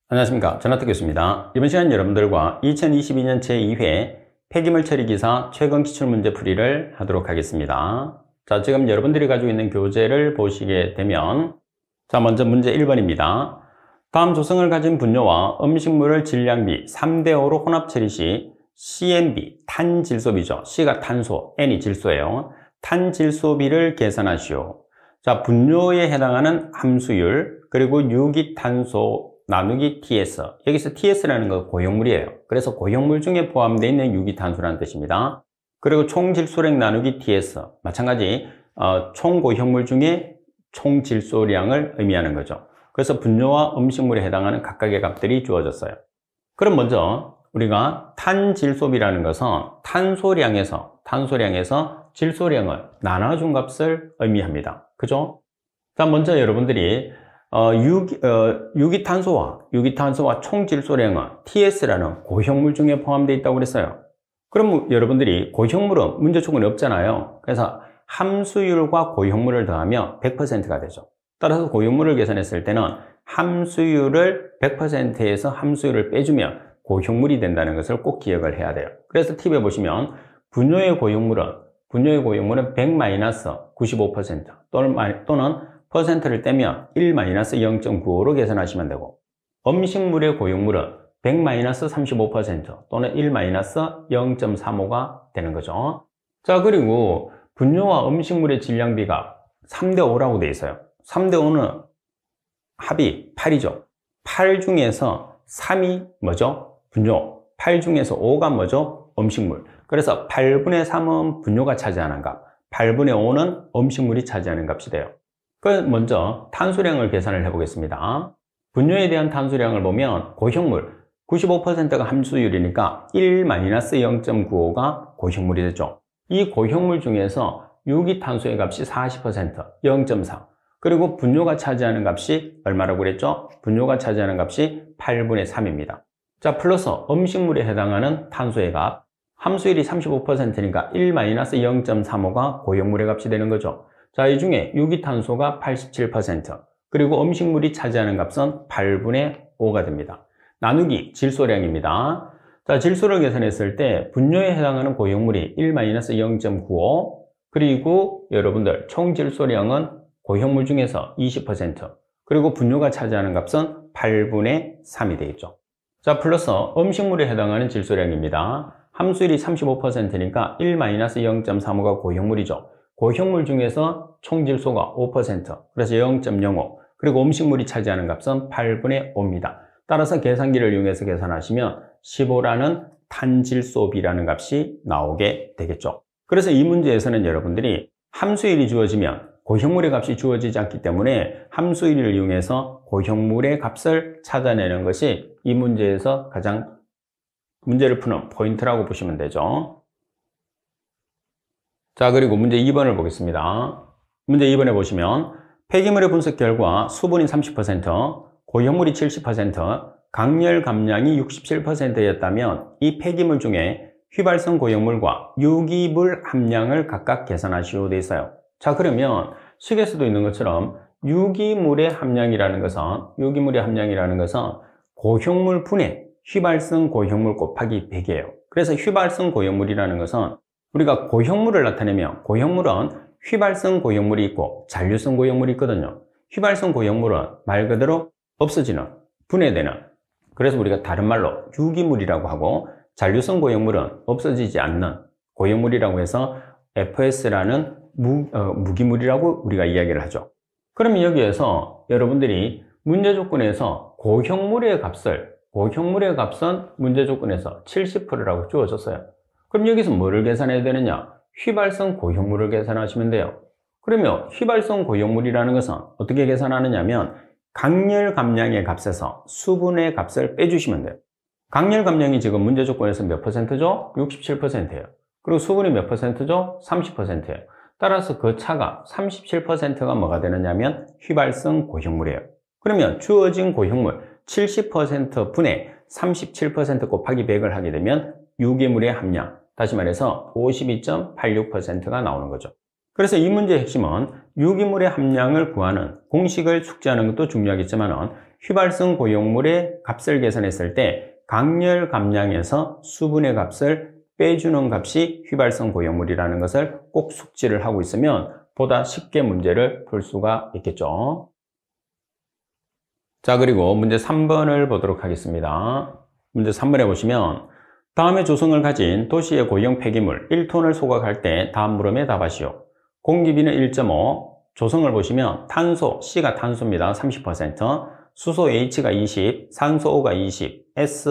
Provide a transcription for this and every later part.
안녕하십니까, 전하태 교수입니다. 이번 시간 여러분들과 2022년 제2회 폐기물 처리 기사 최근 기출문제 풀이를 하도록 하겠습니다. 자, 지금 여러분들이 가지고 있는 교재를 보시게 되면, 자, 먼저 문제 1번입니다. 다음 조성을 가진 분뇨와 음식물을 질량비 3대5로 혼합 처리 시 CNB, 탄질소비죠. C가 탄소, N이 질소예요. 탄질소비를 계산하시오. 자, 분뇨에 해당하는 함수율, 그리고 유기탄소 나누기 TS. 여기서 TS라는 거 고형물이에요. 그래서 고형물 중에 포함되어 있는 유기탄소라는 뜻입니다. 그리고 총질소량 나누기 TS. 마찬가지 총고형물 중에 총질소량을 의미하는 거죠. 그래서 분뇨와 음식물에 해당하는 각각의 값들이 주어졌어요. 그럼 먼저 우리가 탄질소비라는 것은 탄소량에서 질소량을 나눠준 값을 의미합니다. 그죠? 자, 먼저 여러분들이 유기탄소와 총질소량은 TS라는 고형물 중에 포함되어 있다고 그랬어요. 그럼 여러분들이 고형물은 문제 조건이 없잖아요. 그래서 함수율과 고형물을 더하면 100%가 되죠. 따라서 고형물을 계산했을 때는 함수율을 100%에서 함수율을 빼주면 고형물이 된다는 것을 꼭 기억을 해야 돼요. 그래서 팁에 보시면 분뇨의 고형물은 100-95% 또는 퍼센트를 떼면 1-0.95로 계산하시면 되고, 음식물의 고형물은 100-35% 또는 1-0.35가 되는 거죠. 자, 그리고 분뇨와 음식물의 질량비가 3대5라고 되어 있어요. 3대5는 합이 8이죠. 8 중에서 3이 뭐죠? 분뇨. 8 중에서 5가 뭐죠? 음식물. 그래서 8분의 3은 분뇨가 차지하는 값, 8분의 5는 음식물이 차지하는 값이 돼요. 먼저 탄소량을 계산을 해보겠습니다. 분뇨에 대한 탄소량을 보면 고형물 95%가 함수율이니까 1-0.95가 고형물이 되죠. 이 고형물 중에서 유기탄소의 값이 40%, 0.4. 그리고 분뇨가 차지하는 값이 얼마라고 그랬죠? 분뇨가 차지하는 값이 8분의 3입니다. 자, 플러스 음식물에 해당하는 탄소의 값, 함수율이 35%니까 1-0.35가 고형물의 값이 되는 거죠. 자, 이 중에 유기탄소가 87%, 그리고 음식물이 차지하는 값은 8분의 5가 됩니다. 나누기 질소량입니다. 자, 질소를 계산했을 때 분뇨에 해당하는 고형물이 1-0.95, 그리고 여러분들 총질소량은 고형물 중에서 20%, 그리고 분뇨가 차지하는 값은 8분의 3이 되겠죠. 자, 플러스 음식물에 해당하는 질소량입니다. 함수율이 35%니까 1-0.35가 고형물이죠. 고형물 중에서 총질소가 5%, 그래서 0.05, 그리고 음식물이 차지하는 값은 8분의 5입니다. 따라서 계산기를 이용해서 계산하시면 15라는 탄질소비라는 값이 나오게 되겠죠. 그래서 이 문제에서는 여러분들이 함수율이 주어지면 고형물의 값이 주어지지 않기 때문에 함수율을 이용해서 고형물의 값을 찾아내는 것이 이 문제에서 가장 문제를 푸는 포인트라고 보시면 되죠. 자, 그리고 문제 2번을 보겠습니다. 문제 2번에 보시면 폐기물의 분석 결과 수분이 30%, 고형물이 70%, 강열 감량이 67%였다면 이 폐기물 중에 휘발성 고형물과 유기물 함량을 각각 계산하시오 되어 있어요. 자, 그러면 식에서도 있는 것처럼 유기물의 함량이라는 것은 고형물 분의 휘발성 고형물 곱하기 100이에요. 그래서 휘발성 고형물이라는 것은 우리가 고형물을 나타내면 고형물은 휘발성 고형물이 있고 잔류성 고형물이 있거든요. 휘발성 고형물은 말 그대로 없어지는, 분해되는, 그래서 우리가 다른 말로 유기물이라고 하고, 잔류성 고형물은 없어지지 않는 고형물이라고 해서 FS라는 무기물이라고 우리가 이야기를 하죠. 그러면 여기에서 여러분들이 문제 조건에서 고형물의 값은 문제 조건에서 70%라고 주어졌어요. 그럼 여기서 뭐를 계산해야 되느냐? 휘발성 고형물을 계산하시면 돼요. 그러면 휘발성 고형물이라는 것은 어떻게 계산하느냐면 강열 감량의 값에서 수분의 값을 빼주시면 돼요. 강열 감량이 지금 문제 조건에서 몇 %죠? 67%예요. 그리고 수분이 몇 %죠? 30%예요. 따라서 그 차가 37%가 뭐가 되느냐면 휘발성 고형물이에요. 그러면 주어진 고형물 70% 분의 37% 곱하기 100을 하게 되면 유기물의 함량, 다시 말해서 52.86%가 나오는 거죠. 그래서 이 문제의 핵심은 유기물의 함량을 구하는 공식을 숙지하는 것도 중요하겠지만 휘발성 고용물의 값을 계산했을 때 강렬 감량에서 수분의 값을 빼주는 값이 휘발성 고용물이라는 것을 꼭 숙지를 하고 있으면 보다 쉽게 문제를 풀 수가 있겠죠. 자, 그리고 문제 3번을 보도록 하겠습니다. 문제 3번에 보시면 다음의 조성을 가진 도시의 고형 폐기물 1톤을 소각할 때 다음 물음에 답하시오. 공기비는 1.5, 조성을 보시면 탄소, C가 탄소입니다. 30%, 수소 H가 20, 산소 O가 20, S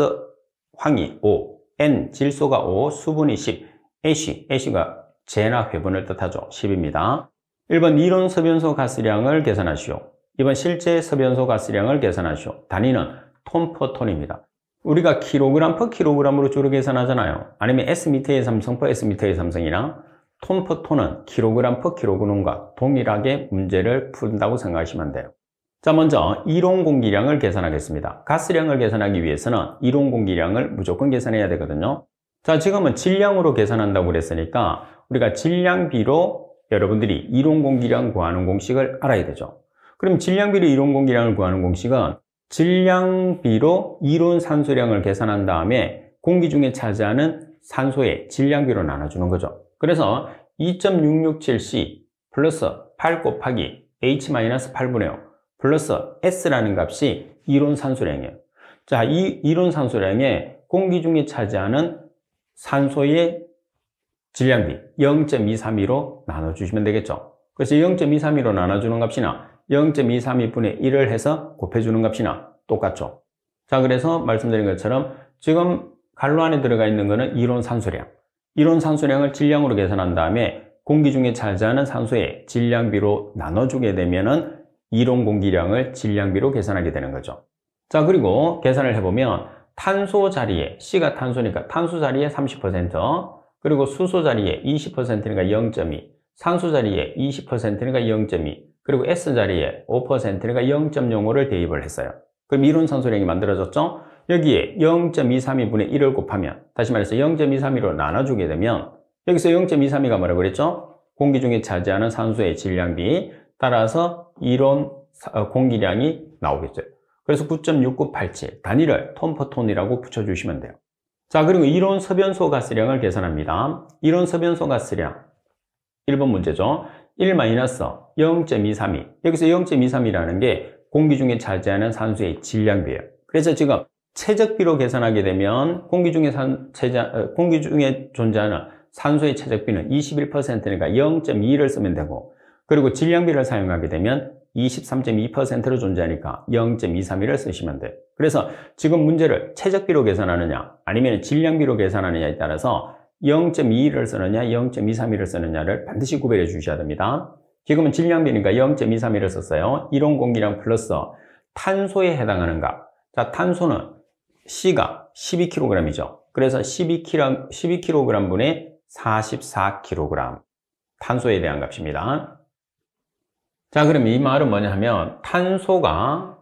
황이 5, N 질소가 5, 수분이 10, Ac가 재나 회분을 뜻하죠. 10입니다. 1번 이론 섭연소 가스량을 계산하시오. 2번 실제 섭연소 가스량을 계산하시오. 단위는 톤/톤입니다. 우리가 kg/kg으로 주로 계산하잖아요. 아니면 Sm의 삼성 Sm의 삼성이나 톤/톤은 kg/kg과 동일하게 문제를 푼다고 생각하시면 돼요. 자, 먼저 이론 공기량을 계산하겠습니다. 가스량을 계산하기 위해서는 이론 공기량을 무조건 계산해야 되거든요. 자, 지금은 질량으로 계산한다고 그랬으니까 우리가 질량비로 여러분들이 이론 공기량 구하는 공식을 알아야 되죠. 그럼 질량비로 이론 공기량을 구하는 공식은 질량비로 이론 산소량을 계산한 다음에 공기 중에 차지하는 산소의 질량비로 나눠주는 거죠. 그래서 2.667C 플러스 8 곱하기 H-8분의 5 플러스 S라는 값이 이론 산소량이에요. 자, 이 이론 산소량에 공기 중에 차지하는 산소의 질량비 0.232로 나눠주시면 되겠죠. 그래서 0.232로 나눠주는 값이나 0.232분의 1을 해서 곱해주는 값이나 똑같죠. 자, 그래서 말씀드린 것처럼 지금 갈로 안에 들어가 있는 거는 이론 산소량. 이론 산소량을 질량으로 계산한 다음에 공기 중에 차지하는 산소의 질량비로 나눠주게 되면은 이론 공기량을 질량비로 계산하게 되는 거죠. 자, 그리고 계산을 해보면 탄소 자리에, C가 탄소니까 탄소 자리에 30%, 그리고 수소 자리에 20%니까 0.2, 산소 자리에 20%니까 0.2, 그리고 S 자리에 5%니까 0.05를 대입을 했어요. 그럼 이론 산소량이 만들어졌죠? 여기에 0.232분의 1을 곱하면, 다시 말해서 0.232로 나눠주게 되면 여기서 0.232가 뭐라고 그랬죠? 공기 중에 차지하는 산소의 질량비, 따라서 이론 공기량이 나오겠죠. 그래서 9.6987 단위를 톤/톤이라고 붙여주시면 돼요. 자, 그리고 이론 섭연소 가스량을 계산합니다. 이론 섭연소 가스량 1번 문제죠. 1-0.232 여기서 0.232라는 게 공기 중에 차지하는 산소의 질량비예요. 그래서 지금 최적비로 계산하게 되면 공기 중에 존재하는 산소의 최적비는 21%니까 0.2를 쓰면 되고, 그리고 질량비를 사용하게 되면 23.2%로 존재하니까 0.232를 쓰시면 돼요. 그래서 지금 문제를 최적비로 계산하느냐 아니면 질량비로 계산하느냐에 따라서 0.21을 쓰느냐 0.232를 쓰느냐를 반드시 구별해 주셔야 됩니다. 지금은 질량비니까 0.232를 썼어요. 이론 공기량 플러스 탄소에 해당하는 값. 자, 탄소는 C가 12kg이죠. 그래서 12kg 분의 44kg 탄소에 대한 값입니다. 자, 그럼 이 말은 뭐냐 하면 탄소가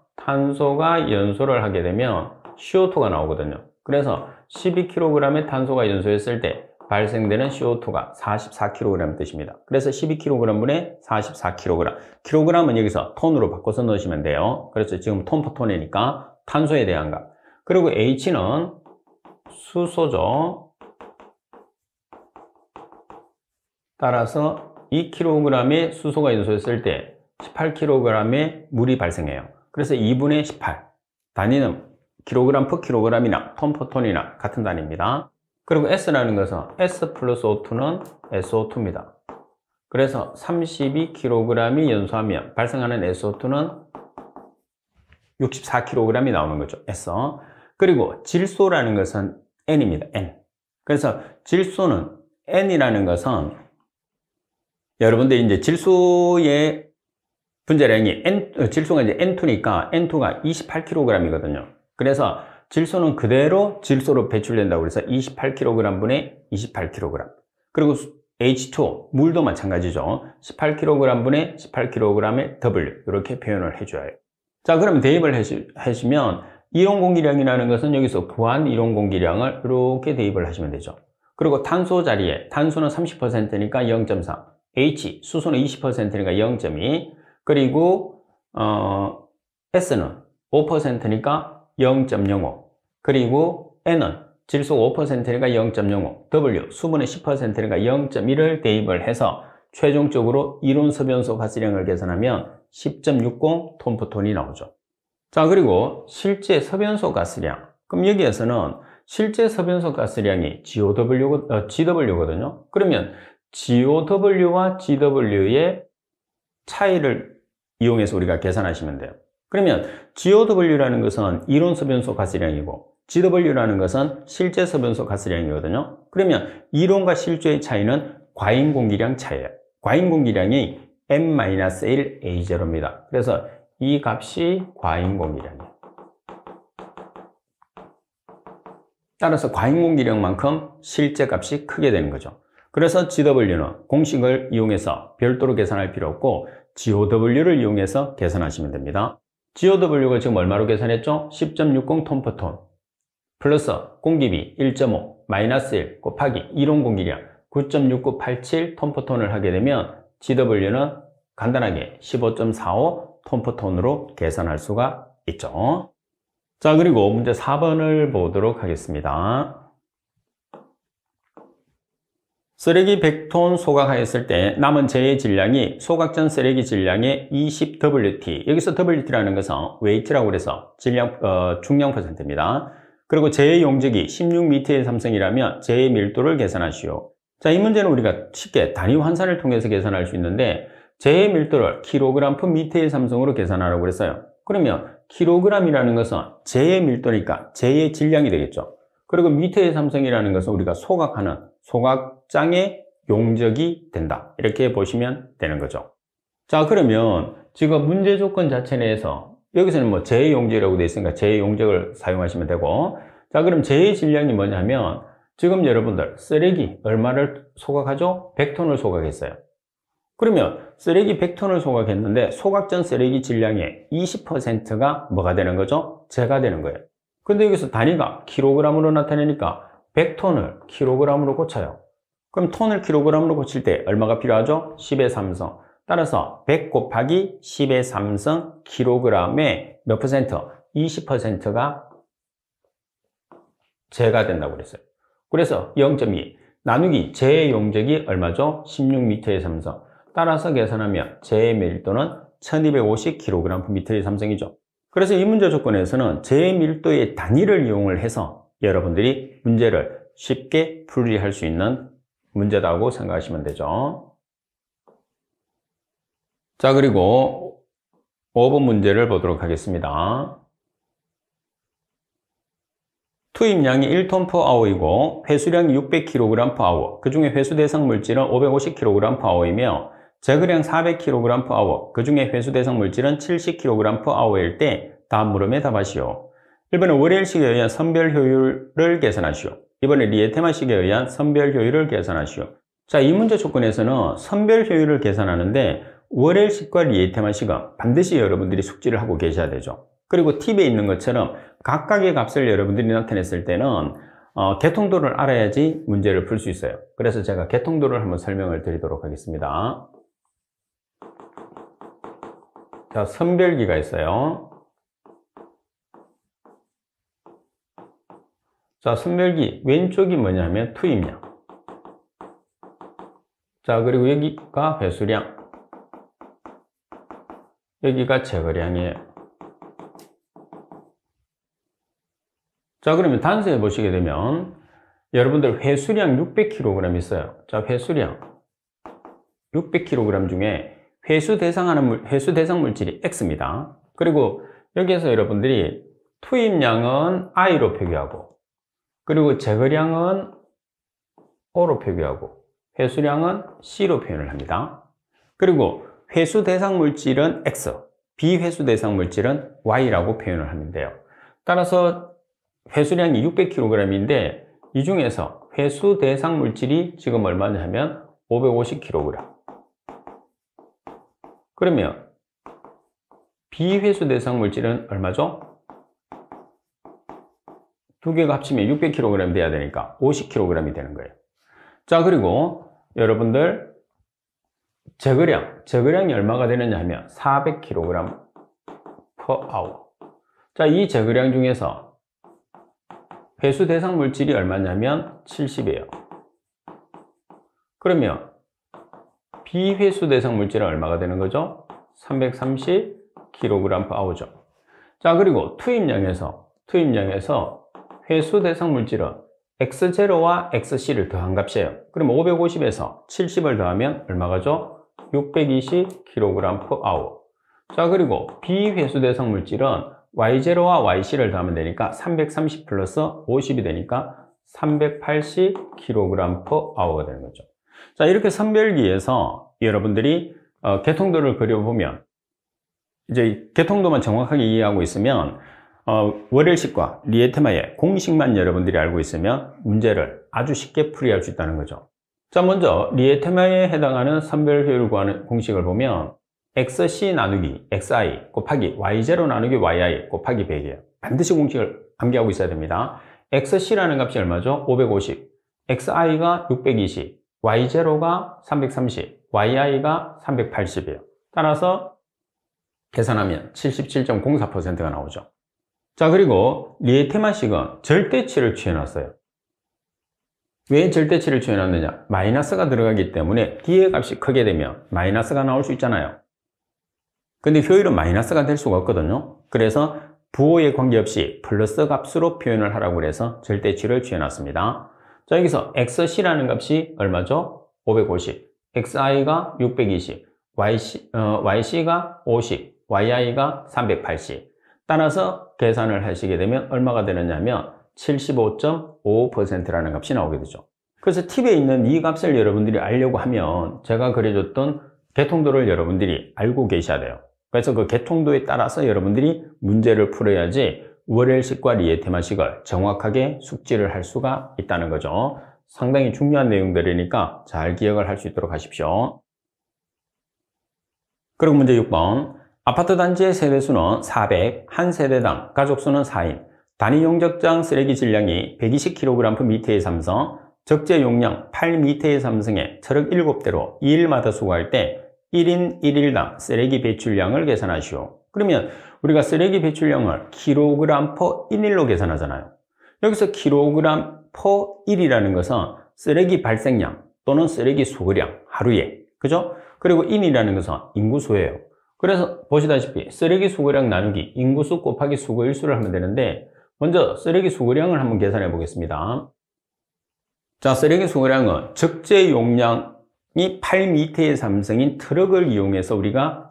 연소를 하게 되면 CO2가 나오거든요. 그래서 12kg의 탄소가 연소했을 때 발생되는 CO2가 44kg 뜻입니다. 그래서 12kg분의 44kg. kg은 여기서 톤으로 바꿔서 넣으시면 돼요. 그래서 지금 톤/톤이니까 탄소에 대한 값. 그리고 H는 수소죠. 따라서 2kg의 수소가 연소했을 때 18kg의 물이 발생해요. 그래서 2분의 18. 단위는 kg/kg이나 톤/톤이나 같은 단위입니다. 그리고 S라는 것은 S 플러스 O2는 SO2입니다. 그래서 32kg이 연소하면 발생하는 SO2는 64kg이 나오는 거죠. S. 그리고 질소라는 것은 N입니다. N. 그래서 질소는 N이라는 것은 여러분들 이제 질소의 분자량이 질소가 이제 N2니까 N2가 28kg이거든요. 그래서 질소는 그대로 질소로 배출된다고 해서 28kg 분의 28kg. 그리고 H2, 물도 마찬가지죠. 18kg 분의 18kg의 W. 이렇게 표현을 해줘야 해요. 자, 그럼 대입을 해주면 이론 공기량이라는 것은 여기서 구한 이론 공기량을 이렇게 대입을 하시면 되죠. 그리고 탄소 자리에 탄소는 30%니까 0.4, H, 수소는 20%니까 0.2, 그리고 S는 5%니까 0.05, 그리고 N은 질소 5%니까 0.05, W, 수분의 10%니까 0.1을 대입을 해서 최종적으로 이론 소변소 가스량을 계산하면 10.60 톤/톤이 나오죠. 자, 그리고 실제 소변소 가스량. 그럼 여기에서는 실제 소변소 가스량이 GW거든요. 그러면 GOW와 GW의 차이를 이용해서 우리가 계산하시면 돼요. 그러면 GOW라는 것은 이론 소변소 가스량이고 GW라는 것은 실제 소변소 가스량이거든요. 그러면 이론과 실제의 차이는 과잉 공기량 차이예요. 과잉 공기량이 n-1A0입니다. 그래서 이 값이 과잉 공기량이에요. 따라서 과잉 공기량만큼 실제 값이 크게 되는 거죠. 그래서 GW는 공식을 이용해서 별도로 계산할 필요 없고 GOW를 이용해서 계산하시면 됩니다. GOW가 지금 얼마로 계산했죠? 10.60 톤/톤 플러스 공기비 1.5 마이너스 1 곱하기 이론 공기량 9.6987 톤/톤을 하게 되면 GW는 간단하게 15.45 톤/톤으로 계산할 수가 있죠. 자, 그리고 문제 4번을 보도록 하겠습니다. 쓰레기 100톤 소각하였을 때 남은 재의 질량이 소각 전 쓰레기 질량의 20WT, 여기서 WT라는 것은 weight라고 그래서 중량 %입니다. 그리고 재의 용적이 16m의 삼성이라면 재의 밀도를 계산하시오. 자, 이 문제는 우리가 쉽게 단위 환산을 통해서 계산할 수 있는데 재의 밀도를 kg/m의 삼성으로 계산하라고 그랬어요. 그러면 kg이라는 것은 재의 밀도니까 재의 질량이 되겠죠. 그리고 미터의 삼성이라는 것은 우리가 소각하는 소각장의 용적이 된다. 이렇게 보시면 되는 거죠. 자, 그러면 지금 문제 조건 자체 내에서 여기서는 뭐 재의 용적이라고 되어 있으니까 재의 용적을 사용하시면 되고, 자, 그럼 재의 질량이 뭐냐면 지금 여러분들 쓰레기 얼마를 소각하죠? 100톤을 소각했어요. 그러면 쓰레기 100톤을 소각했는데 소각 전 쓰레기 질량의 20%가 뭐가 되는 거죠? 재가 되는 거예요. 근데 여기서 단위가 킬로그램으로 나타내니까 100톤을 킬로그램으로 고쳐요. 그럼 톤을 킬로그램으로 고칠 때 얼마가 필요하죠? 10의 3승. 따라서 100 곱하기 10의 3승 킬로그램의 몇 퍼센트? 20%가 재가 된다고 그랬어요. 그래서 0.2 나누기 재의 용적이 얼마죠? 16m의 삼성. 따라서 계산하면 재의 밀도는 1250kg/m의 삼성이죠. 그래서 이 문제 조건에서는 재의 밀도의 단위를 이용을 해서 여러분들이 문제를 쉽게 풀이할 수 있는 문제다고 생각하시면 되죠. 자, 그리고 5번 문제를 보도록 하겠습니다. 투입량이 1톤/h이고 회수량이 600kg/h, 그 중에 회수 대상 물질은 550kg/h이며 제거량 400kg/h, 그 중에 회수 대상 물질은 70kg/h일 때 다음 물음에 답하시오. 1번은 월헬식에 의한 선별 효율을 계산하시오. 2번은 리에테마식에 의한 선별 효율을 계산하시오. 자, 이 문제 조건에서는 선별 효율을 계산하는데 월헬식과 리에테마식은 반드시 여러분들이 숙지를 하고 계셔야 되죠. 그리고 팁에 있는 것처럼 각각의 값을 여러분들이 나타냈을 때는 개통도를 알아야지 문제를 풀 수 있어요. 그래서 제가 개통도를 한번 설명을 드리도록 하겠습니다. 자, 선별기가 있어요. 자, 선별기 왼쪽이 뭐냐면 투입량. 자, 그리고 여기가 회수량. 여기가 제거량이에요. 자, 그러면 단수해 보시게 되면 여러분들 회수량 600kg 있어요. 자, 회수량 600kg 중에 회수 대상 물질이 X입니다. 그리고 여기에서 여러분들이 투입량은 I로 표기하고, 그리고 제거량은 O로 표기하고, 회수량은 C로 표현을 합니다. 그리고 회수 대상 물질은 X, 비회수 대상 물질은 Y라고 표현을 하면 돼요. 따라서 회수량이 600kg인데 이 중에서 회수 대상 물질이 지금 얼마냐면 550kg. 그러면 비회수 대상 물질은 얼마죠? 두 개가 합치면 600kg 돼야 되니까 50kg이 되는 거예요. 자, 그리고 여러분들 제거량이 얼마가 되느냐 하면 400kg per hour. 자, 이 제거량 중에서 회수 대상 물질이 얼마냐면 70이에요. 그러면 비회수 대상 물질은 얼마가 되는 거죠? 330kg per hour죠. 자, 그리고 투입량에서 회수 대상 물질은 X0와 XC를 더한 값이에요. 그럼 550에서 70을 더하면 얼마가죠? 620kg per hour. 자, 그리고 비회수 대상 물질은 Y0와 YC를 더하면 되니까 330 플러스 50이 되니까 380kg per hour가 되는 거죠. 자, 이렇게 선별기에서 여러분들이 개통도를 그려보면 이제 개통도만 정확하게 이해하고 있으면 월헬식과 리에테마의 공식만 여러분들이 알고 있으면 문제를 아주 쉽게 풀이할 수 있다는 거죠. 자, 먼저 리에테마에 해당하는 선별 효율 구하는 공식을 보면 XC 나누기 XI 곱하기 Y0 나누기 YI 곱하기 100이에요. 반드시 공식을 암기하고 있어야 됩니다. XC라는 값이 얼마죠? 550, XI가 620, Y0가 330, YI가 380이에요. 따라서 계산하면 77.04%가 나오죠. 자, 그리고 리에테마식은 절대치를 취해놨어요. 왜 절대치를 취해놨느냐? 마이너스가 들어가기 때문에 뒤에 값이 크게 되면 마이너스가 나올 수 있잖아요. 근데 효율은 마이너스가 될 수가 없거든요. 그래서 부호에 관계없이 플러스 값으로 표현을 하라고 해서 절대치를 취해놨습니다. 자, 여기서 XC라는 값이 얼마죠? 550, XI가 620, YC가 50, YI가 380. 따라서 계산을 하시게 되면 얼마가 되느냐 하면 75.55%라는 값이 나오게 되죠. 그래서 팁에 있는 이 값을 여러분들이 알려고 하면 제가 그려줬던 개통도를 여러분들이 알고 계셔야 돼요. 그래서 그 개통도에 따라서 여러분들이 문제를 풀어야지 월헬식과 리에테마식을 정확하게 숙지를 할 수가 있다는 거죠. 상당히 중요한 내용들이니까 잘 기억을 할 수 있도록 하십시오. 그리고 문제 6번. 아파트 단지의 세대수는 400, 한 세대당 가족수는 4인, 단위 용적장 쓰레기 질량이 120kg/m의 삼성, 적재 용량 8m의 삼성에 트럭 7대로 2일마다 수거할 때 1인 1일당 쓰레기 배출량을 계산하시오. 그러면 우리가 쓰레기 배출량을 kg per 1일로 계산하잖아요. 여기서 kg per 1이라는 것은 쓰레기 발생량 또는 쓰레기 수거량 하루에, 그죠? 그리고 인이라는 것은 인구수예요. 그래서 보시다시피 쓰레기 수거량 나누기 인구수 곱하기 수거일수를 하면 되는데 먼저 쓰레기 수거량을 한번 계산해 보겠습니다. 자, 쓰레기 수거량은 적재 용량이 8m의 삼성인 트럭을 이용해서 우리가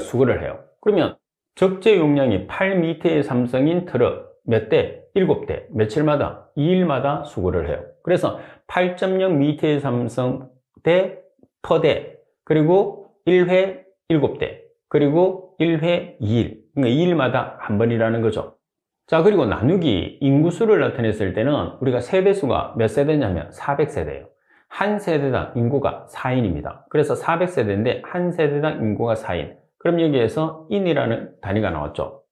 수거를 해요. 그러면 적재 용량이 8m의 삼성인 트럭 몇 대? 7대. 며칠마다? 2일마다 수거를 해요. 그래서 8.0m의 삼성 대 per 대, 그리고 1회 7대, 그리고 1회 2일, 그러니까 2일마다 한 번이라는 거죠. 자, 그리고 나누기 인구수를 나타냈을 때는 우리가 세대수가 몇 세대냐면 400세대예요. 한 세대당 인구가 4인입니다. 그래서 400세대인데 한 세대당 인구가 4인. 그럼 여기에서 인이라는 단위가 나왔죠.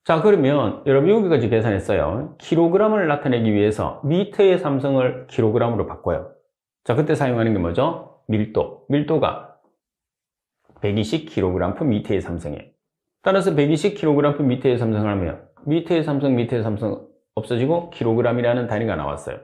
자, 그러면 여러분 여기까지 계산했어요. 킬로그램을 나타내기 위해서 미터의 삼성을 킬로그램으로 바꿔요. 자, 그때 사용하는 게 뭐죠? 밀도가 120kg/m의 삼성이에요. 따라서 120kg/m의 삼성을 하면 미터의 삼성 없어지고 킬로그램이라는 단위가 나왔어요.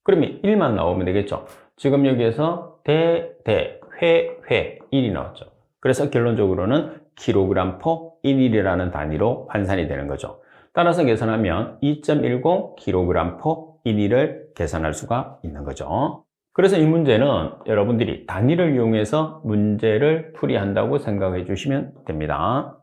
그러면 1만 나오면 되겠죠. 지금 여기에서 회, 1이 나왔죠. 그래서 결론적으로는 킬로그램 per 1일이라는 단위로 환산이 되는 거죠. 따라서 계산하면 2.10 킬로그램 per 1일을 계산할 수가 있는 거죠. 그래서 이 문제는 여러분들이 단위를 이용해서 문제를 풀이한다고 생각해 주시면 됩니다.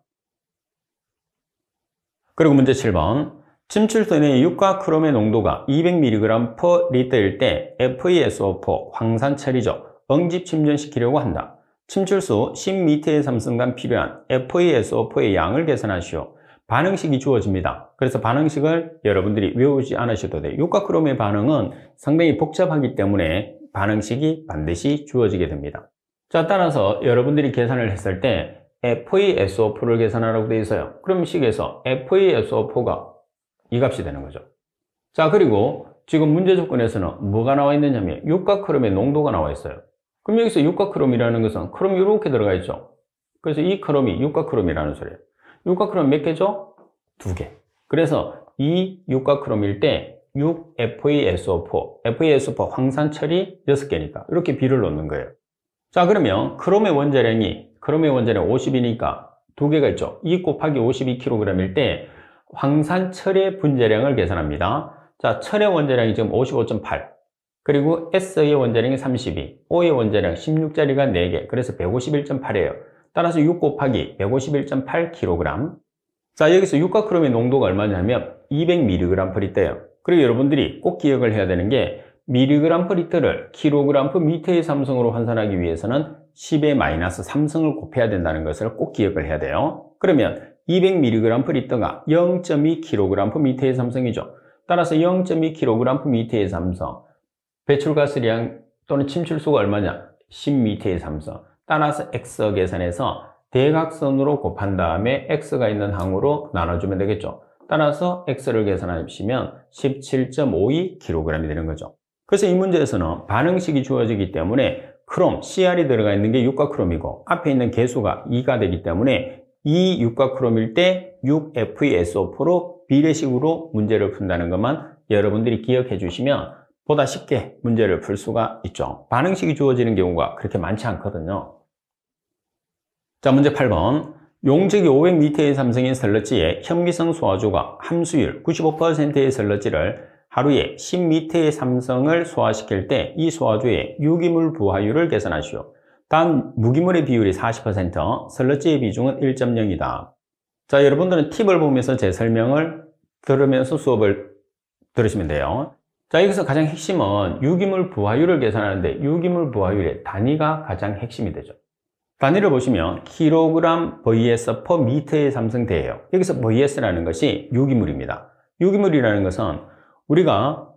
그리고 문제 7번. 침출수 내의 육과 크롬의 농도가 200mg per 리터일 때 FeSO4 황산철이죠. 응집 침전시키려고 한다. 침출수 10m의 삼성간 필요한 FeSO4의 양을 계산하시오. 반응식이 주어집니다. 그래서 반응식을 여러분들이 외우지 않으셔도 돼요. 육과 크롬의 반응은 상당히 복잡하기 때문에 반응식이 반드시 주어지게 됩니다. 자, 따라서 여러분들이 계산을 했을 때 FeSO4를 계산하라고 되어 있어요. 그럼 식에서 FeSO4가 이 값이 되는 거죠. 자, 그리고 지금 문제 조건에서는 뭐가 나와 있느냐면 유가 크롬의 농도가 나와 있어요. 그럼 여기서 유가 크롬이라는 것은 크롬이 이렇게 들어가 있죠. 그래서 이 크롬이 유가 크롬이라는 소리예요. 유가 크롬 몇 개죠? 2개. 그래서 이 유가 크롬일 때 6FeSO4, FeSO4 황산 처리 6개니까 이렇게 비를 놓는 거예요. 자, 그러면 크롬의 원자량이 50이니까 2개가 있죠. 2 곱하기 52kg일 때 황산 철의 분자량을 계산합니다. 자, 철의 원자량이 지금 55.8, 그리고 S의 원자량이 32, O의 원자량 16짜리가 4개, 그래서 151.8이에요. 따라서 6 곱하기 151.8kg. 자, 여기서 유가 크롬의 농도가 얼마냐면 200mg/L예요. 그리고 여러분들이 꼭 기억을 해야 되는 게 mg/L를 kg/m의 삼성으로 환산하기 위해서는 10의 -3승을 곱해야 된다는 것을 꼭 기억을 해야 돼요. 그러면 200mg/L가 0.2kg/m의 삼성이죠. 따라서 0.2kg/m의 삼성, 배출가스량 또는 침출수가 얼마냐? 10m의 삼성. 따라서 X 계산해서 대각선으로 곱한 다음에 X가 있는 항으로 나눠주면 되겠죠. 따라서 X를 계산하시면 17.52kg이 되는 거죠. 그래서 이 문제에서는 반응식이 주어지기 때문에 크롬, CR이 들어가 있는 게 유가 크롬이고 앞에 있는 개수가 2가 되기 때문에 이 유가 크롬일 때 6FeSO4로 비례식으로 문제를 푼다는 것만 여러분들이 기억해 주시면 보다 쉽게 문제를 풀 수가 있죠. 반응식이 주어지는 경우가 그렇게 많지 않거든요. 자, 문제 8번. 용적이 500m의 삼성인 설러지에 현미성 소화주가 함수율 95%의 설러지를 하루에 10m의 삼성을 소화시킬 때 이 소화주의 유기물 부하율을 계산하시오. 다음 무기물의 비율이 40%, 설러지의 비중은 1.0이다. 자, 여러분들은 팁을 보면서 제 설명을 들으면서 수업을 들으시면 돼요. 자, 여기서 가장 핵심은 유기물 부하율을 계산하는데 유기물 부하율의 단위가 가장 핵심이 되죠. 단위를 보시면 kg vs per m의 삼성대예요. 여기서 vs라는 것이 유기물입니다. 유기물이라는 것은 우리가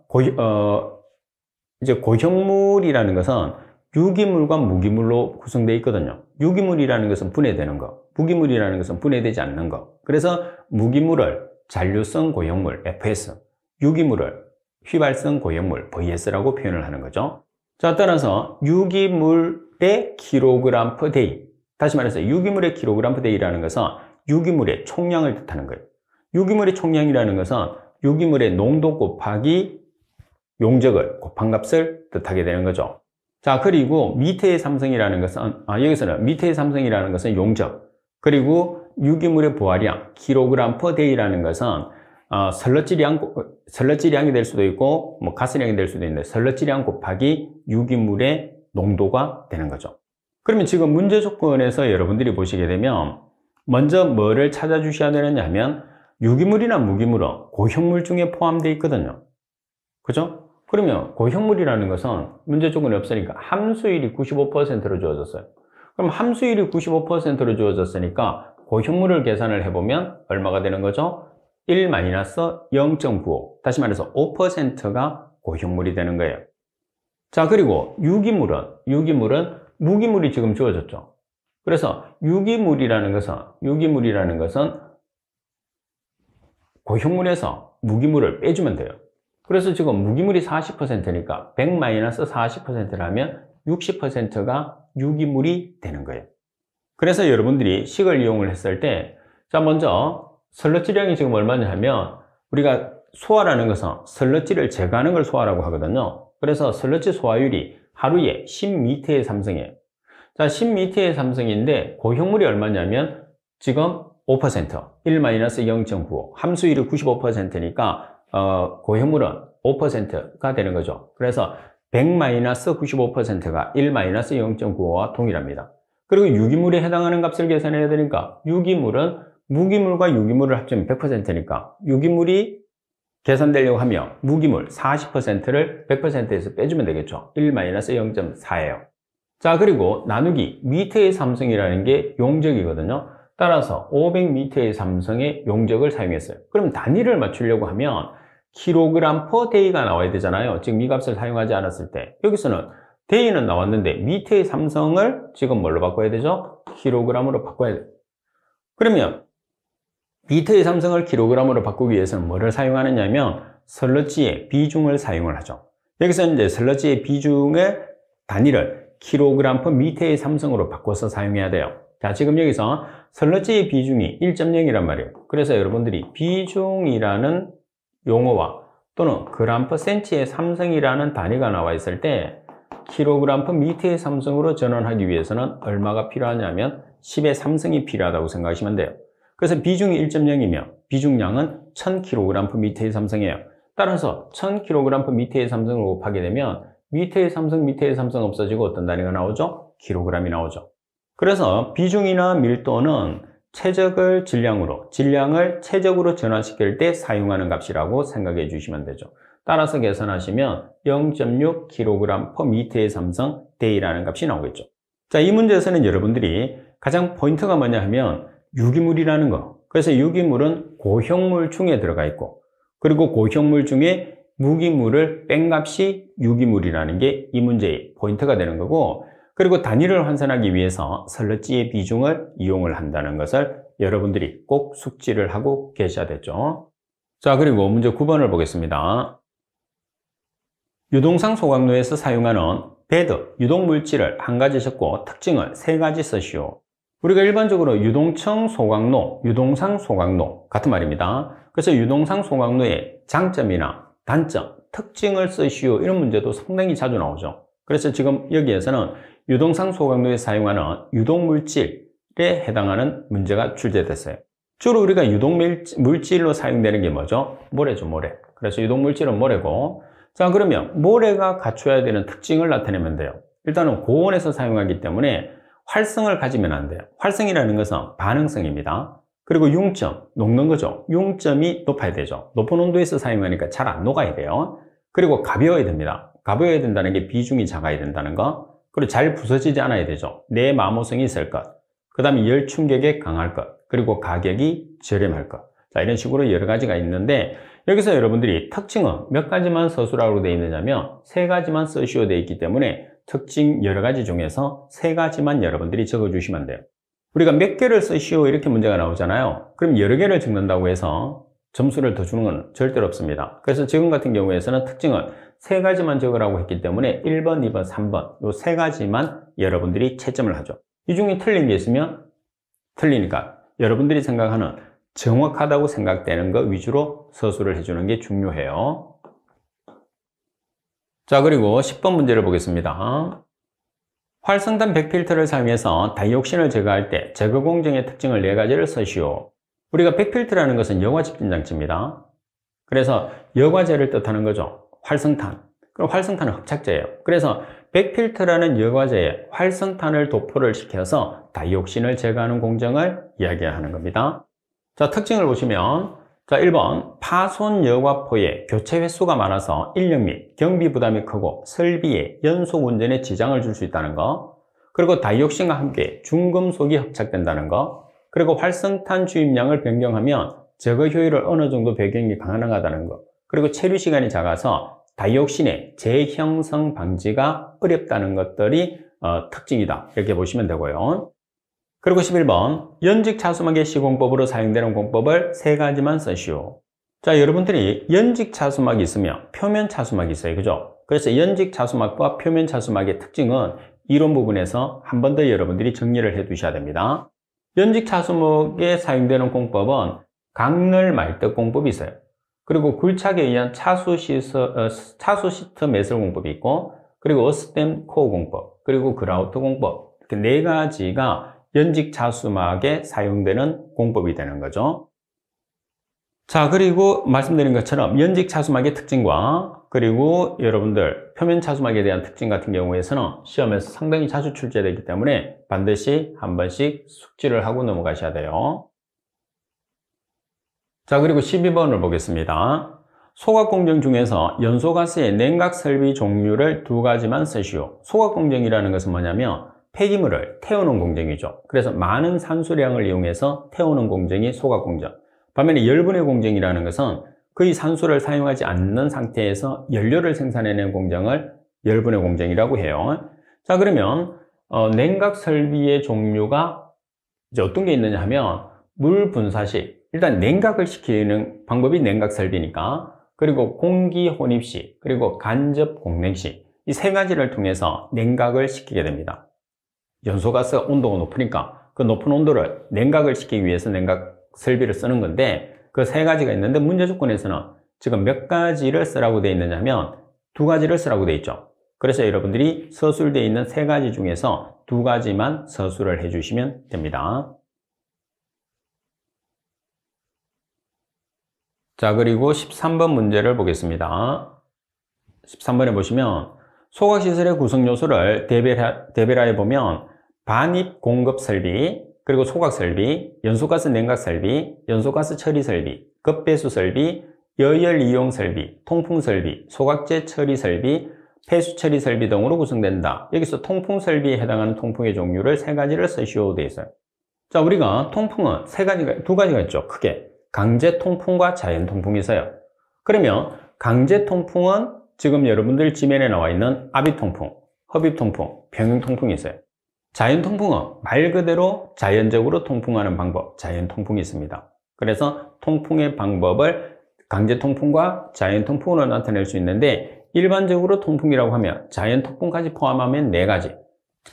고형물이라는 것은 유기물과 무기물로 구성되어 있거든요. 유기물이라는 것은 분해되는 거, 무기물이라는 것은 분해되지 않는 거. 그래서 무기물을 잔류성 고형물 FS, 유기물을 휘발성 고형물 VS라고 표현을 하는 거죠. 자, 따라서 유기물의 kg per day, 다시 말해서 유기물의 kg per day라는 것은 유기물의 총량을 뜻하는 거예요. 유기물의 총량이라는 것은 유기물의 농도 곱하기 용적을 곱한 값을 뜻하게 되는 거죠. 자, 그리고 미태의 삼성이라는 것은 여기서는 미태의 삼성이라는 것은 용적, 그리고 유기물의 부하량 kg per day라는 것은 설러지량이 될 수도 있고 가스량이 될 수도 있는데 설러지량 곱하기 유기물의 농도가 되는 거죠. 그러면 지금 문제 조건에서 여러분들이 보시게 되면 먼저 뭐를 찾아주셔야 되느냐 하면 유기물이나 무기물은 고형물 중에 포함되어 있거든요. 그죠? 그러면 고형물이라는 것은 문제 조건이 없으니까 함수율이 95%로 주어졌어요. 그럼 함수율이 95%로 주어졌으니까 고형물을 계산을 해보면 얼마가 되는 거죠? 1-0.95, 다시 말해서 5%가 고형물이 되는 거예요. 자, 그리고 유기물은 무기물이 지금 주어졌죠. 그래서 유기물이라는 것은 고형물에서 무기물을 빼주면 돼요. 그래서 지금 무기물이 40%니까 100-40%라면 60%가 유기물이 되는 거예요. 그래서 여러분들이 식을 이용을 했을 때, 자, 먼저 설러지량이 지금 얼마냐 하면 우리가 소화라는 것은 설러지를 제거하는 걸 소화라고 하거든요. 그래서 설러지 소화율이 하루에 10m의 삼성이에요. 자, 10m의 삼성인데 고형물이 얼마냐면 지금 5%, 1-0.95, 함수율이 95%니까 고형물은 5%가 되는 거죠. 그래서 100-95%가 1-0.95와 동일합니다. 그리고 유기물에 해당하는 값을 계산해야 되니까 유기물은 무기물과 유기물을 합치면 100%니까 유기물이 계산되려고 하면 무기물 40%를 100%에서 빼주면 되겠죠. 1-0.4예요. 자, 그리고 나누기 미터의 삼성이라는 게 용적이거든요. 따라서 500m의 삼성의 용적을 사용했어요. 그럼 단위를 맞추려고 하면 kg per day가 나와야 되잖아요. 지금 이 값을 사용하지 않았을 때 여기서는 day는 나왔는데 미터의 삼성을 지금 뭘로 바꿔야 되죠? kg으로 바꿔야 돼요. 그러면 미터의 삼성을 kg으로 바꾸기 위해서는 뭐를 사용하느냐면 슬러지의 비중을 사용을 하죠. 여기서 이제 슬러지의 비중의 단위를 kg/m의 삼성으로 바꿔서 사용해야 돼요. 자, 지금 여기서 슬러지의 비중이 1.0이란 말이에요. 그래서 여러분들이 비중이라는 용어와 또는 g/cm의 삼성이라는 단위가 나와 있을 때 kg/m의 삼성으로 전환하기 위해서는 얼마가 필요하냐면 10의 삼성이 필요하다고 생각하시면 돼요. 그래서 비중이 1.0이면 비중량은 1000kg/m의 삼성이에요. 따라서 1000kg/m의 삼성을 곱하게 되면 미터의 삼성 없어지고 어떤 단위가 나오죠? kg이 나오죠. 그래서 비중이나 밀도는 최적을 질량을 최적으로 전환시킬 때 사용하는 값이라고 생각해 주시면 되죠. 따라서 계산하시면 0.6kg/m의 삼성 대이라는 값이 나오겠죠. 자, 이 문제에서는 여러분들이 가장 포인트가 뭐냐 하면 유기물이라는 거. 그래서 유기물은 고형물 중에 들어가 있고, 그리고 고형물 중에 무기물을 뺀 값이 유기물이라는 게 이 문제의 포인트가 되는 거고, 그리고 단위를 환산하기 위해서 슬러지의 비중을 이용을 한다는 것을 여러분들이 꼭 숙지를 하고 계셔야 되죠. 자, 그리고 문제 9번을 보겠습니다. 유동상 소각로에서 사용하는 배드, 유독물질을 한 가지 적고 특징을 세 가지 쓰시오. 우리가 일반적으로 유동성 소각로, 유동상 소각로 같은 말입니다. 그래서 유동상 소각로의 장점이나 단점, 특징을 쓰시오 이런 문제도 상당히 자주 나오죠. 그래서 지금 여기에서는 유동상 소각로에 사용하는 유독물질에 해당하는 문제가 출제됐어요. 주로 우리가 유독물질로 사용되는 게 뭐죠? 모래죠, 모래. 그래서 유독물질은 모래고, 자, 그러면 모래가 갖춰야 되는 특징을 나타내면 돼요. 일단은 고온에서 사용하기 때문에 활성을 가지면 안 돼요. 활성이라는 것은 반응성입니다. 그리고 융점, 녹는 거죠. 융점이 높아야 되죠. 높은 온도에서 사용하니까 잘 안 녹아야 돼요. 그리고 가벼워야 됩니다. 가벼워야 된다는 게 비중이 작아야 된다는 거. 그리고 잘 부서지지 않아야 되죠. 내마모성이 있을 것. 그 다음에 열 충격에 강할 것. 그리고 가격이 저렴할 것. 자, 이런 식으로 여러 가지가 있는데, 여기서 여러분들이 특징은 몇 가지만 서술하라고 되어 있느냐면 세 가지만 쓰시오 되어 있기 때문에 특징 여러 가지 중에서 세 가지만 여러분들이 적어주시면 돼요. 우리가 몇 개를 쓰시오 이렇게 문제가 나오잖아요. 그럼 여러 개를 적는다고 해서 점수를 더 주는 건 절대로 없습니다. 그래서 지금 같은 경우에서는 특징은 세 가지만 적으라고 했기 때문에 1번, 2번, 3번 이 세 가지만 여러분들이 채점을 하죠. 이 중에 틀린 게 있으면 틀리니까 여러분들이 생각하는 정확하다고 생각되는 것 위주로 서술을 해주는 게 중요해요. 자, 그리고 10번 문제를 보겠습니다. 활성탄 백필터를 사용해서 다이옥신을 제거할 때 제거 공정의 특징을 네 가지를 쓰시오. 우리가 백필터라는 것은 여과 집진 장치입니다. 그래서 여과제를 뜻하는 거죠. 활성탄. 그럼 활성탄은 흡착제예요. 그래서 백필터라는 여과제에 활성탄을 도포를 시켜서 다이옥신을 제거하는 공정을 이야기하는 겁니다. 자, 특징을 보시면, 자, 1번 파손 여과포의 교체 횟수가 많아서 인력 및 경비 부담이 크고 설비의 연속 운전에 지장을 줄 수 있다는 거, 그리고 다이옥신과 함께 중금속이 흡착된다는 거, 그리고 활성탄 주입량을 변경하면 제거 효율을 어느 정도 변경이 가능하다는 거, 그리고 체류 시간이 작아서 다이옥신의 재형성 방지가 어렵다는 것들이 특징이다 이렇게 보시면 되고요. 그리고 11번 연직 차수막의 시공법으로 사용되는 공법을 세 가지만 쓰시오. 자, 여러분들이 연직 차수막이 있으면 표면 차수막이 있어요. 그죠? 그래서 연직 차수막과 표면 차수막의 특징은 이론 부분에서 한 번 더 여러분들이 정리를 해 두셔야 됩니다. 연직 차수막에 사용되는 공법은 강널 말떡 공법이 있어요. 그리고 굴착에 의한 차수 시트 매설 공법이 있고, 그리고 어스템 코어 공법, 그리고 그라우트 공법, 이렇게 네 가지가 연직 차수막에 사용되는 공법이 되는 거죠. 자, 그리고 말씀드린 것처럼 연직 차수막의 특징과 그리고 여러분들 표면 차수막에 대한 특징 같은 경우에서는 시험에서 상당히 자주 출제되기 때문에 반드시 한 번씩 숙지를 하고 넘어가셔야 돼요. 자, 그리고 12번을 보겠습니다. 소각공정 중에서 연소가스의 냉각 설비 종류를 두 가지만 쓰시오. 소각공정이라는 것은 뭐냐면 폐기물을 태우는 공정이죠. 그래서 많은 산소량을 이용해서 태우는 공정이 소각공정. 반면에 열분해 공정이라는 것은 거의 산소를 사용하지 않는 상태에서 연료를 생산해내는 공정을 열분해 공정이라고 해요. 자, 그러면 냉각 설비의 종류가 이제 어떤 게 있느냐 하면 물 분사식, 일단 냉각을 시키는 방법이 냉각 설비니까, 그리고 공기 혼입 시, 그리고 간접 공냉 시, 이 세 가지를 통해서 냉각을 시키게 됩니다. 연소가스 온도가 높으니까 그 높은 온도를 냉각을 시키기 위해서 냉각 설비를 쓰는 건데, 그 세 가지가 있는데 문제 조건에서는 지금 몇 가지를 쓰라고 되어 있느냐면 두 가지를 쓰라고 되어 있죠. 그래서 여러분들이 서술되어 있는 세 가지 중에서 두 가지만 서술을 해주시면 됩니다. 자, 그리고 13번 문제를 보겠습니다. 13번에 보시면 소각시설의 구성요소를 대별화해 보면 반입 공급 설비, 그리고 소각 설비, 연소가스 냉각 설비, 연소가스 처리 설비, 급배수 설비, 여열 이용 설비, 통풍 설비, 소각제 처리 설비, 폐수 처리 설비 등으로 구성된다. 여기서 통풍 설비에 해당하는 통풍의 종류를 세 가지를 쓰시오 되어 있어요. 자, 우리가 통풍은 두 가지가 있죠. 크게 강제 통풍과 자연 통풍이 있어요. 그러면 강제 통풍은 지금 여러분들 지면에 나와 있는 압입 통풍, 허입 통풍, 병행 통풍이 있어요. 자연 통풍은 말 그대로 자연적으로 통풍하는 방법, 자연 통풍이 있습니다. 그래서 통풍의 방법을 강제 통풍과 자연 통풍으로 나타낼 수 있는데, 일반적으로 통풍이라고 하면 자연 통풍까지 포함하면 네 가지,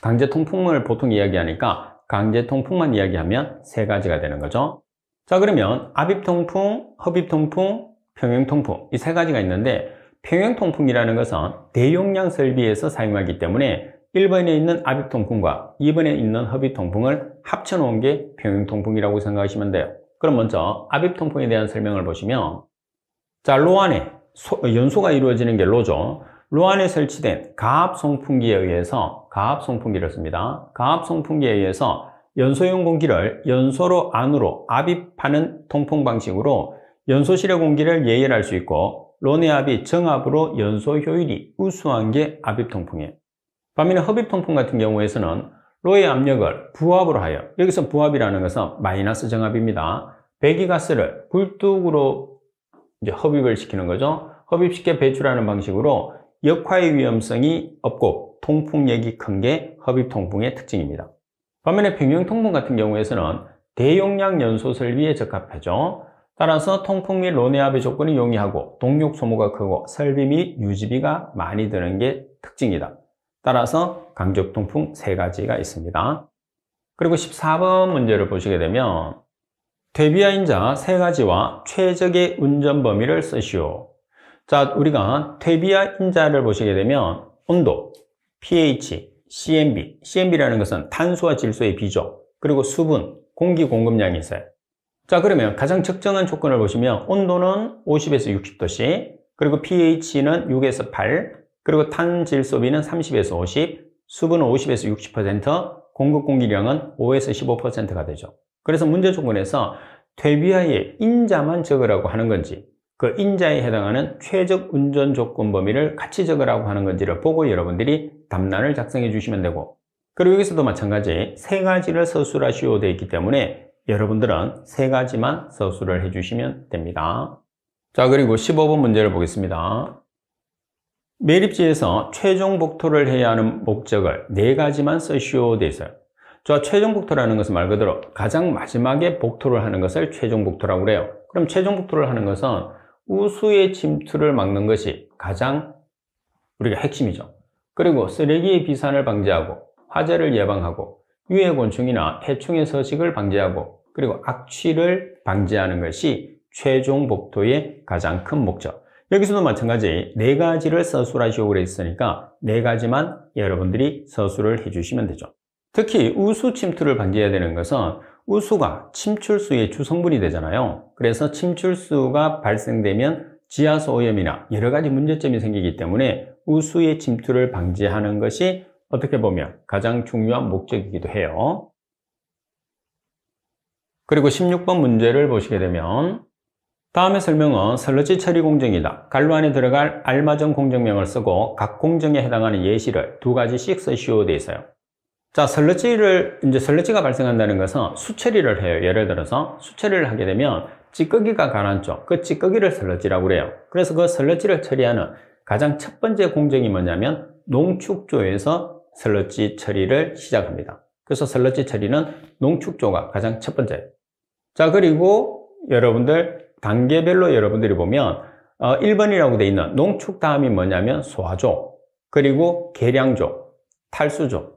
강제 통풍을 보통 이야기하니까 강제 통풍만 이야기하면 세 가지가 되는 거죠. 자, 그러면 압입 통풍, 허입 통풍, 평형 통풍, 이 세 가지가 있는데, 평형 통풍이라는 것은 대용량 설비에서 사용하기 때문에 1번에 있는 압입 통풍과 2번에 있는 허입 통풍을 합쳐 놓은 게 평형 통풍이라고 생각하시면 돼요. 그럼 먼저 압입 통풍에 대한 설명을 보시면, 자, 로 안에 연소가 이루어지는 게 로죠. 로 안에 설치된 가압 송풍기에 의해서, 가압 송풍기를 씁니다. 가압 송풍기에 의해서 연소용 공기를 연소로 안으로 압입하는 통풍 방식으로 연소실의 공기를 예열할 수 있고, 로 내 압이 정압으로 연소 효율이 우수한 게 압입 통풍이에요. 반면에 허입 통풍 같은 경우에서는 로의 압력을 부압으로 하여, 여기서 부압이라는 것은 마이너스 정압입니다. 배기가스를 굴뚝으로 이제 허입을 시키는 거죠. 허입시켜 배출하는 방식으로 역화의 위험성이 없고 통풍력이 큰 게 허입 통풍의 특징입니다. 반면에 평형 통풍 같은 경우에서는 대용량 연소 설비에 적합하죠. 따라서 통풍 및 로내압의 조건이 용이하고 동력 소모가 크고 설비 및 유지비가 많이 드는 게 특징이다. 따라서 강적 통풍 세 가지가 있습니다. 그리고 14번 문제를 보시게 되면 퇴비하인자 세 가지와 최적의 운전 범위를 쓰시오. 자, 우리가 퇴비하인자를 보시게 되면 온도, pH, CMB, CMB라는 것은 탄소와 질소의 비죠. 그리고 수분, 공기 공급량이 있어요. 자, 그러면 가장 적정한 조건을 보시면 온도는 50에서 60도씨, 그리고 pH는 6에서 8, 그리고 탄질소비는 30에서 50, 수분은 50에서 60%, 공급 공기량은 5에서 15%가 되죠. 그래서 문제 조건에서 퇴비하의 인자만 적으라고 하는 건지, 그 인자에 해당하는 최적 운전 조건 범위를 같이 적으라고 하는 건지를 보고 여러분들이 답란을 작성해 주시면 되고, 그리고 여기서도 마찬가지 세 가지를 서술하시오 되어 있기 때문에 여러분들은 세 가지만 서술을 해 주시면 됩니다. 자, 그리고 15번 문제를 보겠습니다. 매립지에서 최종 복토를 해야 하는 목적을 네 가지만 쓰시오 되어 있어요. 저 최종 복토라는 것은 말 그대로 가장 마지막에 복토를 하는 것을 최종 복토라고 그래요. 그럼 최종 복토를 하는 것은 우수의 침투를 막는 것이 가장 우리가 핵심이죠. 그리고 쓰레기의 비산을 방지하고 화재를 예방하고 유해곤충이나 해충의 서식을 방지하고 그리고 악취를 방지하는 것이 최종 복토의 가장 큰 목적. 여기서도 마찬가지 네 가지를 서술하시오 그랬으니까 네 가지만 여러분들이 서술을 해주시면 되죠. 특히 우수 침투를 방지해야 되는 것은 우수가 침출수의 주성분이 되잖아요. 그래서 침출수가 발생되면 지하수 오염이나 여러 가지 문제점이 생기기 때문에 우수의 침투를 방지하는 것이 어떻게 보면 가장 중요한 목적이기도 해요. 그리고 16번 문제를 보시게 되면 다음의 설명은 슬러지 처리 공정이다. 갈로 안에 들어갈 알맞은 공정명을 쓰고 각 공정에 해당하는 예시를 두 가지씩 쓰시오 되어 있어요. 자, 슬러지가 발생한다는 것은 수처리를 해요. 예를 들어서 수처리를 하게 되면 찌꺼기가 가라앉죠. 그 찌꺼기를 슬러지라고 그래요. 그래서 그 슬러지를 처리하는 가장 첫 번째 공정이 뭐냐면 농축조에서 슬러지 처리를 시작합니다. 그래서 슬러지 처리는 농축조가 가장 첫 번째예요. 자, 그리고 여러분들 단계별로 여러분들이 보면 1번이라고 되어 있는 농축 다음이 뭐냐면 소화조, 그리고 계량조, 탈수조,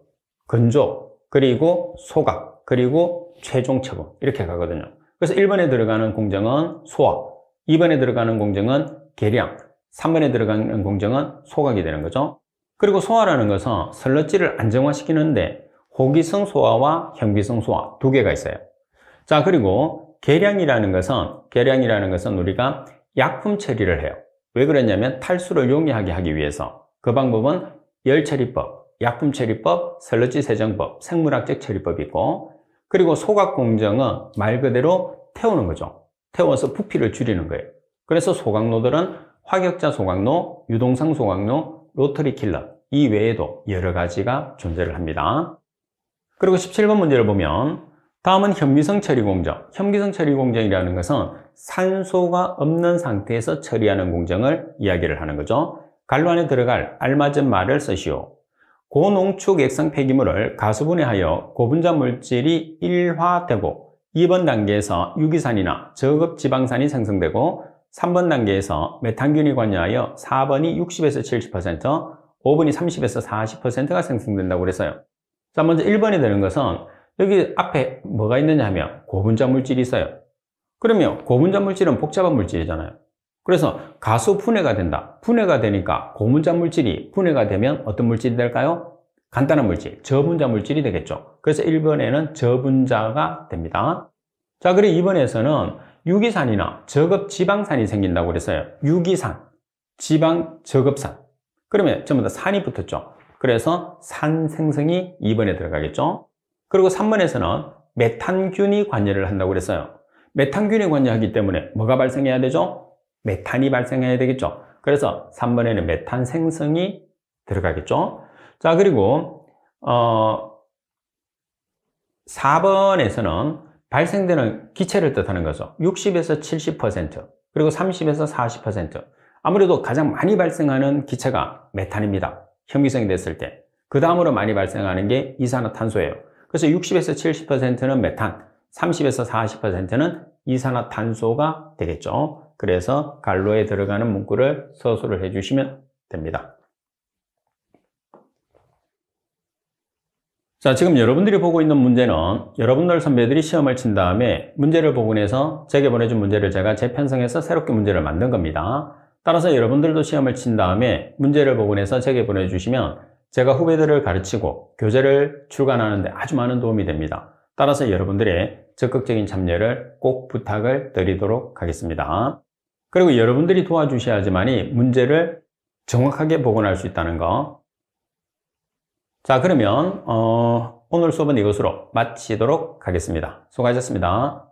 건조, 그리고 소각, 그리고 최종 처분 이렇게 가거든요. 그래서 1번에 들어가는 공정은 소화, 2번에 들어가는 공정은 계량, 3번에 들어가는 공정은 소각이 되는 거죠. 그리고 소화라는 것은 설러지를 안정화시키는데 호기성 소화와 현기성 소화 두 개가 있어요. 자, 그리고 계량이라는 것은 우리가 약품 처리를 해요. 왜 그러냐면 탈수를 용이하게 하기 위해서. 그 방법은 열처리법, 약품 처리법, 설러지 세정법, 생물학적 처리법이 있고, 그리고 소각 공정은 말 그대로 태우는 거죠. 태워서 부피를 줄이는 거예요. 그래서 소각로들은 화격자 소각로, 유동상 소각로, 로터리 킬러 이 외에도 여러 가지가 존재를 합니다. 그리고 17번 문제를 보면 다음은 현미성 처리 공정. 현미성 처리 공정이라는 것은 산소가 없는 상태에서 처리하는 공정을 이야기를 하는 거죠. 갈로 안에 들어갈 알맞은 말을 쓰시오. 고농축 액상 폐기물을 가수분해하여 고분자 물질이 일화되고 2번 단계에서 유기산이나 저급지방산이 생성되고 3번 단계에서 메탄균이 관여하여 4번이 60에서 70%, 5번이 30에서 40%가 생성된다고 그랬어요. 자, 먼저 1번이 되는 것은 여기 앞에 뭐가 있느냐 하면 고분자 물질이 있어요. 그러면 고분자 물질은 복잡한 물질이잖아요. 그래서 가수 분해가 된다. 분해가 되니까 고분자 물질이 분해가 되면 어떤 물질이 될까요? 간단한 물질, 저분자 물질이 되겠죠. 그래서 1번에는 저분자가 됩니다. 자, 그리고 2번에서는 유기산이나 저급지방산이 생긴다고 그랬어요. 유기산, 지방, 저급산. 그러면 전부 다 산이 붙었죠. 그래서 산 생성이 2번에 들어가겠죠. 그리고 3번에서는 메탄균이 관여를 한다고 그랬어요. 메탄균이 관여하기 때문에 뭐가 발생해야 되죠? 메탄이 발생해야 되겠죠. 그래서 3번에는 메탄 생성이 들어가겠죠. 자, 그리고 4번에서는 발생되는 기체를 뜻하는 거죠. 60에서 70%, 그리고 30에서 40%. 아무래도 가장 많이 발생하는 기체가 메탄입니다. 현미성이 됐을 때. 그 다음으로 많이 발생하는 게 이산화탄소예요. 그래서 60에서 70%는 메탄, 30에서 40%는 이산화탄소가 되겠죠. 그래서 갈로에 들어가는 문구를 서술을 해주시면 됩니다. 자, 지금 여러분들이 보고 있는 문제는 여러분들 선배들이 시험을 친 다음에 문제를 복원해서 제게 보내준 문제를 제가 재편성해서 새롭게 문제를 만든 겁니다. 따라서 여러분들도 시험을 친 다음에 문제를 복원해서 제게 보내주시면 제가 후배들을 가르치고 교재를 출간하는 데 아주 많은 도움이 됩니다. 따라서 여러분들의 적극적인 참여를 꼭 부탁을 드리도록 하겠습니다. 그리고 여러분들이 도와주셔야지만이 문제를 정확하게 복원할 수 있다는 거. 자, 그러면 오늘 수업은 이것으로 마치도록 하겠습니다. 수고하셨습니다.